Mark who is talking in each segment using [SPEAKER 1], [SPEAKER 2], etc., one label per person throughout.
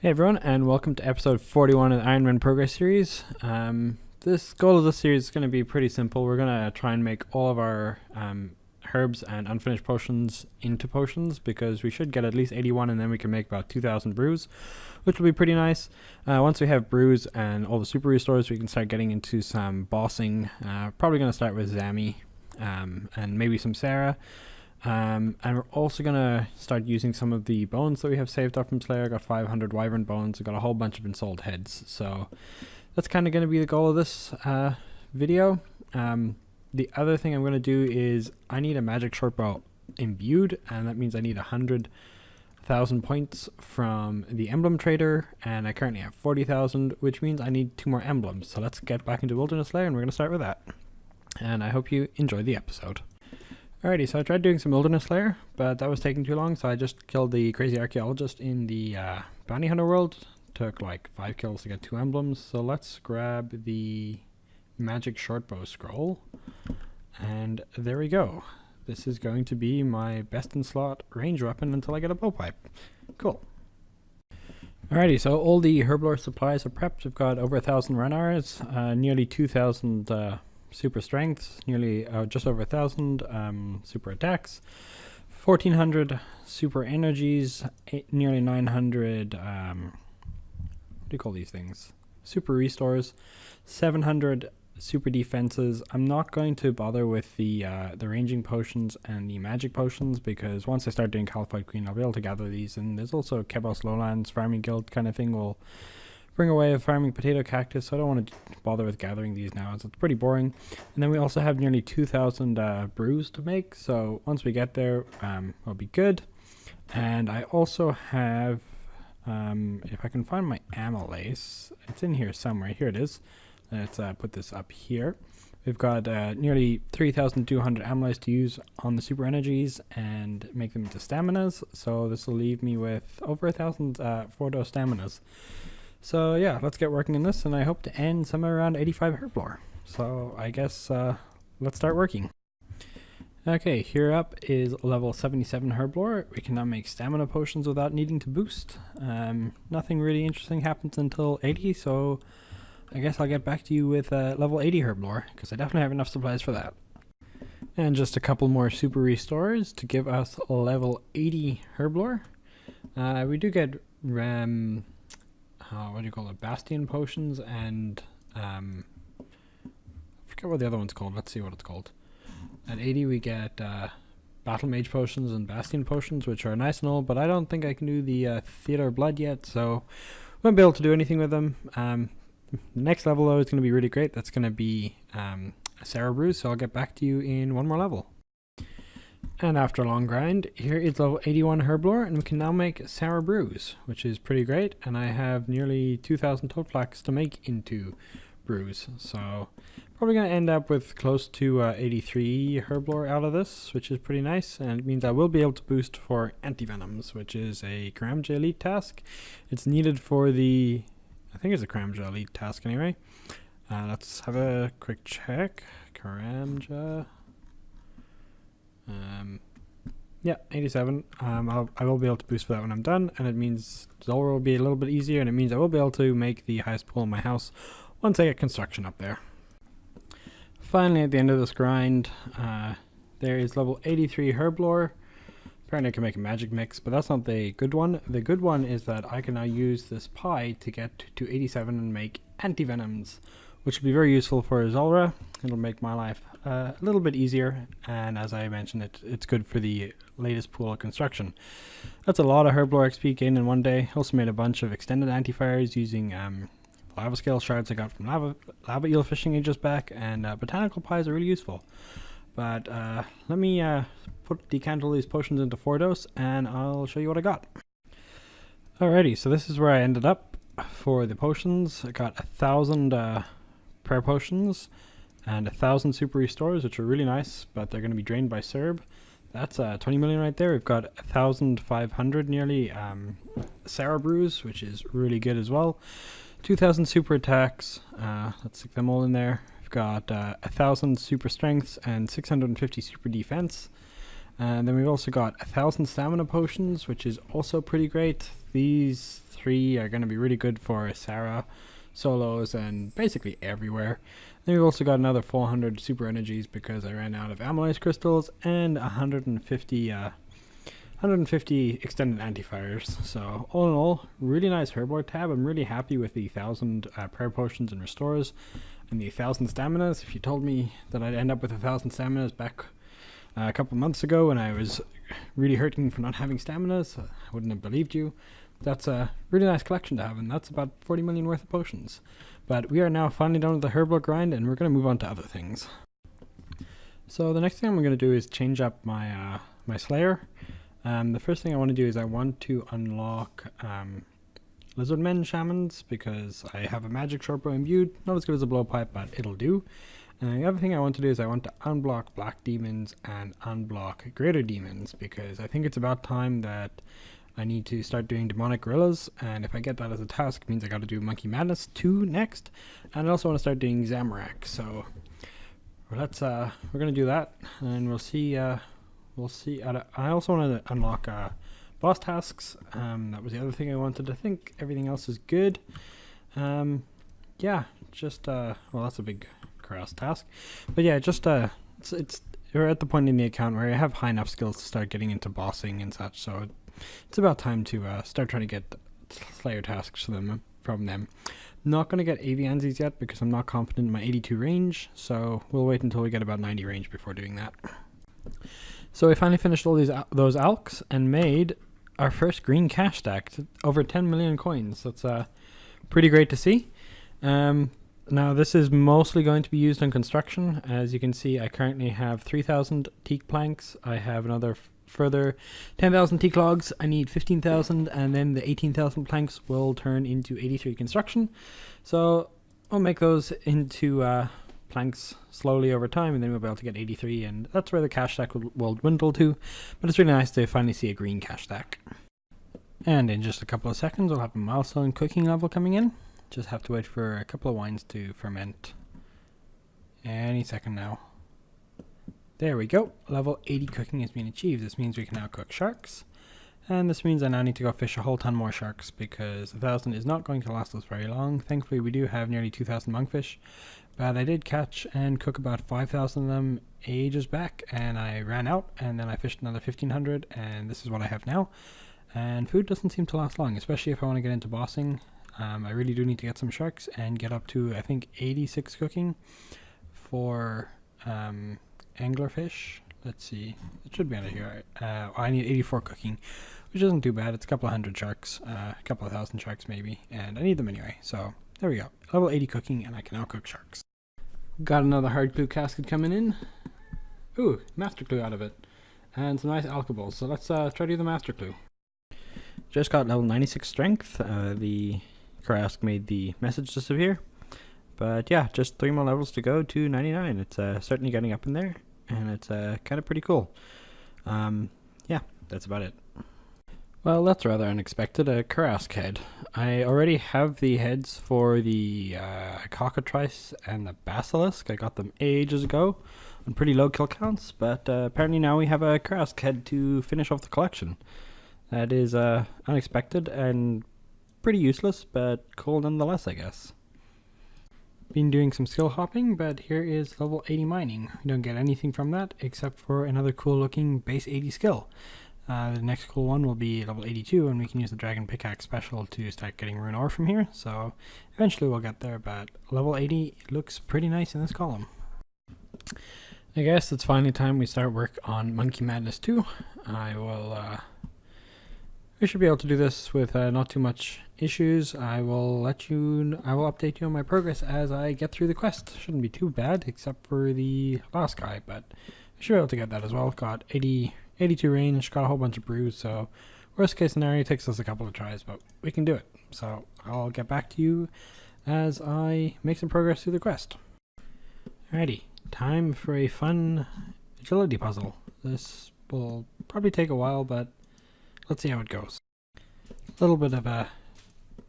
[SPEAKER 1] Hey everyone, and welcome to episode 41 of the Ironman Progress Series. This goal of this series is going to be pretty simple. We're going to try and make all of our herbs and unfinished potions into potions, because we should get at least 81 and then we can make about 2,000 brews, which will be pretty nice. Once we have brews and all the super restores, we can start getting into some bossing. Probably going to start with Zami and maybe some Sarah. And we're also going to start using some of the bones that we have saved up from Slayer. I got 500 wyvern bones. I got a whole bunch of ensouled heads. So that's kind of going to be the goal of this video. The other thing I'm going to do is I need a magic shortbow imbued, and that means I need 100,000 points from the emblem trader, and I currently have 40,000, which means I need 2 more emblems. So let's get back into Wilderness Slayer, and we're going to start with that. And I hope you enjoy the episode. Alrighty, so I tried doing some Wilderness Slayer, but that was taking too long, so I just killed the crazy archaeologist in the bounty hunter world. Took like 5 kills to get 2 emblems, so let's grab the magic shortbow scroll, and there we go. This is going to be my best in slot range weapon until I get a bowpipe. Cool. Alrighty, so all the herblore supplies are prepped. We've got over 1,000 run hours, nearly 2,000 super strengths, nearly just over 1,000 super attacks, 1,400 super energies, nearly 900 what do you call these things, super restores, 700 super defenses. I'm not going to bother with the ranging potions and the magic potions, because once I start doing Caliphate Queen I'll be able to gather these, and there's also Kebos Lowlands farming guild kind of thing will bring away a farming potato cactus, so I don't want to bother with gathering these now, as it's pretty boring. And then we also have nearly 2,000 brews to make, so once we get there, we'll be good. And I also have, if I can find my amylace, it's in here somewhere. Here it is. Let's put this up here. We've got nearly 3,200 amylace to use on the super energies and make them into staminas, so this will leave me with over 1,000 4-dose staminas. So yeah, let's get working on this, and I hope to end somewhere around 85 herblore. So I guess let's start working. Okay, here up is level 77 herblore. We can now make stamina potions without needing to boost. Nothing really interesting happens until 80, so I guess I'll get back to you with level 80 herblore, because I definitely have enough supplies for that. And just a couple more super restores to give us level 80 herblore. We do get what do you call it, bastion potions, and I forget what the other one's called. Let's see what it's called. At 80 we get battle mage potions and bastion potions, which are nice and all, but I don't think I can do the theater of blood yet, so won't be able to do anything with them. The next level though is going to be really great. That's going to be a Sarah brew, so I'll get back to you in one more level. And after a long grind, here is level 81 herblore, and we can now make Sarah brews, which is pretty great. And I have nearly 2,000 toad flax to make into brews, so probably going to end up with close to 83 herblore out of this, which is pretty nice. And it means I will be able to boost for antivenoms, which is a Karamja elite task. It's needed for the, I think it's a Karamja elite task anyway. Let's have a quick check. Karamja. Yeah, 87. I will be able to boost for that when I'm done, and it means Zolra will be a little bit easier, and it means I will be able to make the highest pool in my house once I get construction up there. Finally, at the end of this grind, there is level 83 herblore. Apparently I can make a magic mix, but that's not the good one. The good one is that I can now use this pie to get to 87 and make antivenoms, which will be very useful for Zolra. It'll make my life a little bit easier, and as I mentioned, it's good for the latest pool of construction. That's a lot of herblore XP gained in one day. Also made a bunch of extended anti-fires using lava scale shards I got from lava eel fishing ages back, and botanical pies are really useful. But let me decant all these potions into 4-dose, and I'll show you what I got. Alrighty, so this is where I ended up for the potions. I got 1,000 prayer potions and 1,000 super restores, which are really nice, but they're going to be drained by Serb. That's 20 million right there. We've got 1,500 nearly Sarah brews, which is really good as well. 2,000 super attacks. Let's stick them all in there. We've got 1,000 super strengths and 650 super defense. And then we've also got 1,000 stamina potions, which is also pretty great. these 3 are going to be really good for Sarah, solos, and basically everywhere. Then we've also got another 400 super energies because I ran out of amylase crystals and 150 extended anti-fires. So all in all, really nice herblore tab. I'm really happy with the 1000 prayer potions and restores and the 1000 staminas. If you told me that I'd end up with 1000 staminas back a couple months ago when I was really hurting for not having staminas, I wouldn't have believed you. That's a really nice collection to have, and that's about 40 million worth of potions. But we are now finally done with the herblore grind, and we're going to move on to other things. So the next thing I'm going to do is change up my my Slayer. The first thing I want to do is I want to unlock Lizardmen Shamans, because I have a magic shortbow imbued. Not as good as a blowpipe, but it'll do. And the other thing I want to do is I want to unblock Black Demons and unblock Greater Demons, because I think it's about time that I need to start doing Demonic Gorillas, and if I get that as a task, it means I got to do Monkey Madness 2 next, and I also want to start doing Zamorak. So let's we're gonna do that, and we'll see. I also want to unlock boss tasks. That was the other thing I wanted. I think everything else is good. Yeah, just well, that's a big cross task, but yeah, just it's we're at the point in the account where I have high enough skills to start getting into bossing and such. So it's about time to start trying to get Slayer tasks from them. Not going to get Aviansies yet because I'm not confident in my 82 range, so we'll wait until we get about 90 range before doing that. So we finally finished all those alks and made our first green cash stack, over 10 million coins. That's pretty great to see. Now this is mostly going to be used on construction. As you can see, I currently have 3,000 teak planks. I have another further 10,000 teak logs. I need 15,000, and then the 18,000 planks will turn into 83 construction. So I'll make those into planks slowly over time, and then we'll be able to get 83, and that's where the cash stack will dwindle to. But it's really nice to finally see a green cash stack. And in just a couple of seconds, we'll have a milestone cooking level coming in. Just have to wait for a couple of wines to ferment. Any second now. There we go. Level 80 cooking has been achieved. This means we can now cook sharks. And this means I now need to go fish a whole ton more sharks, because 1,000 is not going to last us very long. Thankfully, we do have nearly 2,000 monkfish. But I did catch and cook about 5,000 of them ages back, and I ran out, and then I fished another 1,500, and this is what I have now. And food doesn't seem to last long, especially if I want to get into bossing. I really do need to get some sharks and get up to, I think, 86 cooking for anglerfish. Let's see, it should be under here. I need 84 cooking, which isn't too bad. It's a couple of hundred sharks, a couple of thousand sharks maybe, and I need them anyway. So there we go, level 80 cooking, and I can now cook sharks. Got another hard clue casket coming in. Ooh, master clue out of it, and some nice alcohols. So let's try to do the master clue. Just got level 96 strength. The Karask made the message disappear. But yeah, just 3 more levels to go to 99. It's certainly getting up in there, and it's kind of pretty cool. Yeah, that's about it. Well, that's rather unexpected. A Karask head. I already have the heads for the cockatrice and the basilisk. I got them ages ago on pretty low kill counts, but apparently now we have a Karask head to finish off the collection. That is unexpected and pretty useless, but cool nonetheless, I guess. Been doing some skill hopping, but here is level 80 mining. We don't get anything from that except for another cool looking base 80 skill. The next cool one will be level 82, and we can use the dragon pickaxe special to start getting rune ore from here. So eventually we'll get there, but level 80 looks pretty nice in this column. I guess it's finally time we start work on Monkey Madness 2. We should be able to do this with not too much issues. I will update you on my progress as I get through the quest. Shouldn't be too bad, except for the last guy, but I should be able to get that as well. Got 82 range, got a whole bunch of brews, so worst case scenario takes us a couple of tries, but we can do it. So I'll get back to you as I make some progress through the quest. Alrighty, time for a fun agility puzzle. This will probably take a while, but let's see how it goes. A little bit of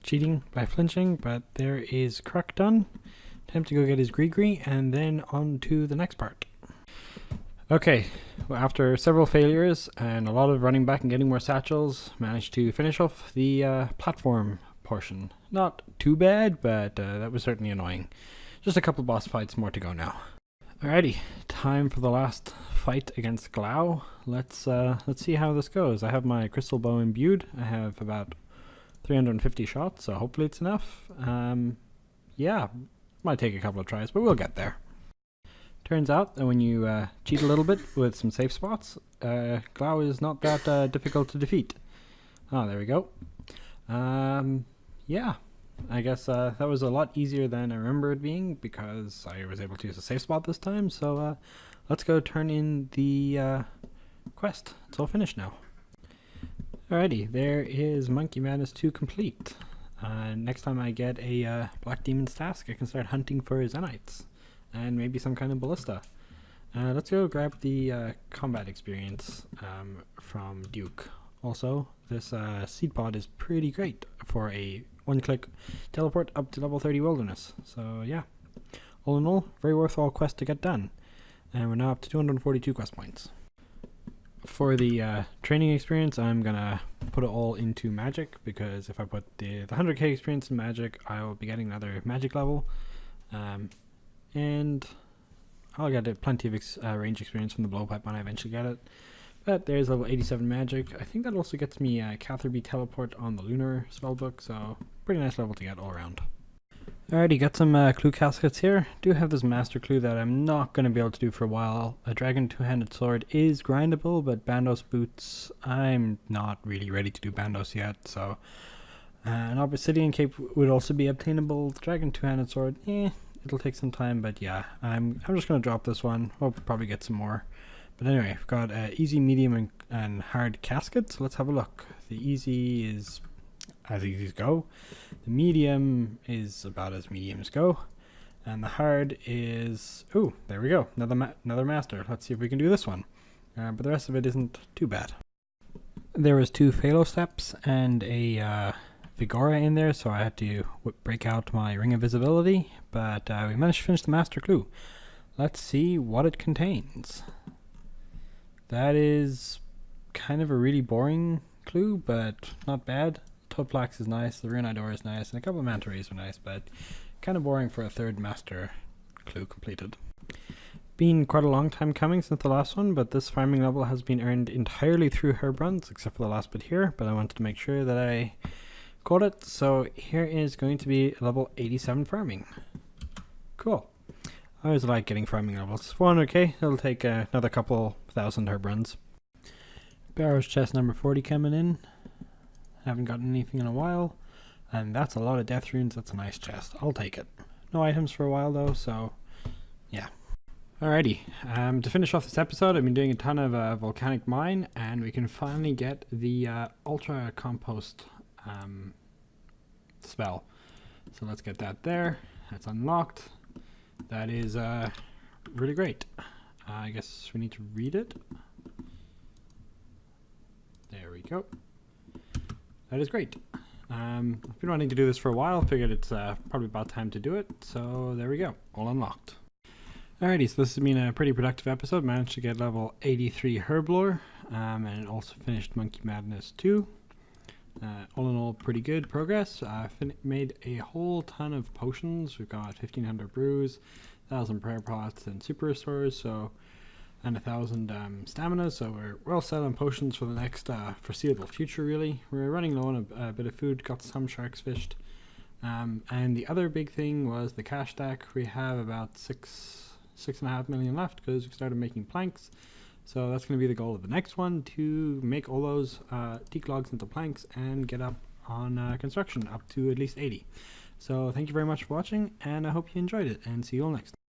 [SPEAKER 1] cheating by flinching, but there is Kruk done. Time to go get his Gree, and then on to the next part. Okay, well, after several failures and a lot of running back and getting more satchels, managed to finish off the platform portion. Not too bad, but that was certainly annoying. Just a couple boss fights more to go now. Alrighty, time for the last fight against Glau. Let's see how this goes. I have my crystal bow imbued. I have about 350 shots, so hopefully it's enough. Yeah, might take a couple of tries, but we'll get there. Turns out that when you cheat a little bit with some safe spots, Glau is not that difficult to defeat. Oh, there we go. Yeah, I guess that was a lot easier than I remember it being because I was able to use a safe spot this time. So let's go turn in the quest. It's all finished now. Alrighty, there is Monkey Madness 2 complete. Next time I get a Black Demon's task, I can start hunting for Zenites. And maybe some kind of ballista. Let's go grab the combat experience from Duke. Also, this seed pod is pretty great for a one-click teleport up to level 30 wilderness. So yeah, all in all, very worthwhile quest to get done. And we're now up to 242 quest points. For the training experience, I'm gonna put it all into magic, because if I put the 100k experience in magic, I will be getting another magic level. And I'll get plenty of range experience from the blowpipe when I eventually get it. But there's level 87 magic. I think that also gets me Catherby teleport on the lunar spellbook, so pretty nice level to get all around. Alrighty, got some clue caskets here. Do have this master clue that I'm not going to be able to do for a while. A dragon two-handed sword is grindable, but Bandos boots, I'm not really ready to do Bandos yet, so... an obsidian cape would also be obtainable. The dragon two-handed sword, it'll take some time, but yeah, I'm just going to drop this one. We'll probably get some more. But anyway, we've got easy, medium, and hard caskets. So let's have a look. The easy is as easy as go. The medium is about as mediums go. And the hard is... ooh, there we go. Another master. Let's see if we can do this one. But the rest of it isn't too bad. There was 2 Phalo steps and a... Vigora in there, so I had to break out my Ring of Visibility, but we managed to finish the Master Clue. Let's see what it contains. That is kind of a really boring clue, but not bad. Toadplax is nice, the Rune Door is nice, and a couple of Manta Rays are nice, but kind of boring for a third Master Clue completed. Been quite a long time coming since the last one, but this farming level has been earned entirely through herb runs, except for the last bit here, but I wanted to make sure that I got it, so here is going to be level 87 farming. Cool. I always like getting farming levels. 400k, it'll take another couple thousand herb runs. Barrow's chest number 40 coming in. Haven't gotten anything in a while, and that's a lot of death runes. That's a nice chest. I'll take it. No items for a while though, so yeah. Alrighty, to finish off this episode, I've been doing a ton of volcanic mine, and we can finally get the ultra compost spell. So let's get that there. That's unlocked. That is really great. I guess we need to read it. There we go. That is great. I've been wanting to do this for a while. Figured it's probably about time to do it. So there we go. All unlocked. Alrighty, so this has been a pretty productive episode. Managed to get level 83 Herblore, and it also finished Monkey Madness 2. All in all, pretty good progress. Made a whole ton of potions. We've got 1500 brews, 1000 prayer pots and super restores, so, and 1000 stamina. So we're well set on potions for the next foreseeable future. Really, we're running low on a bit of food. Got some sharks fished, and the other big thing was the cash stack. We have about 6.5 million left because we started making planks. So that's going to be the goal of the next one, to make all those teak logs into planks and get up on construction up to at least 80. So thank you very much for watching, and I hope you enjoyed it, and see you all next time.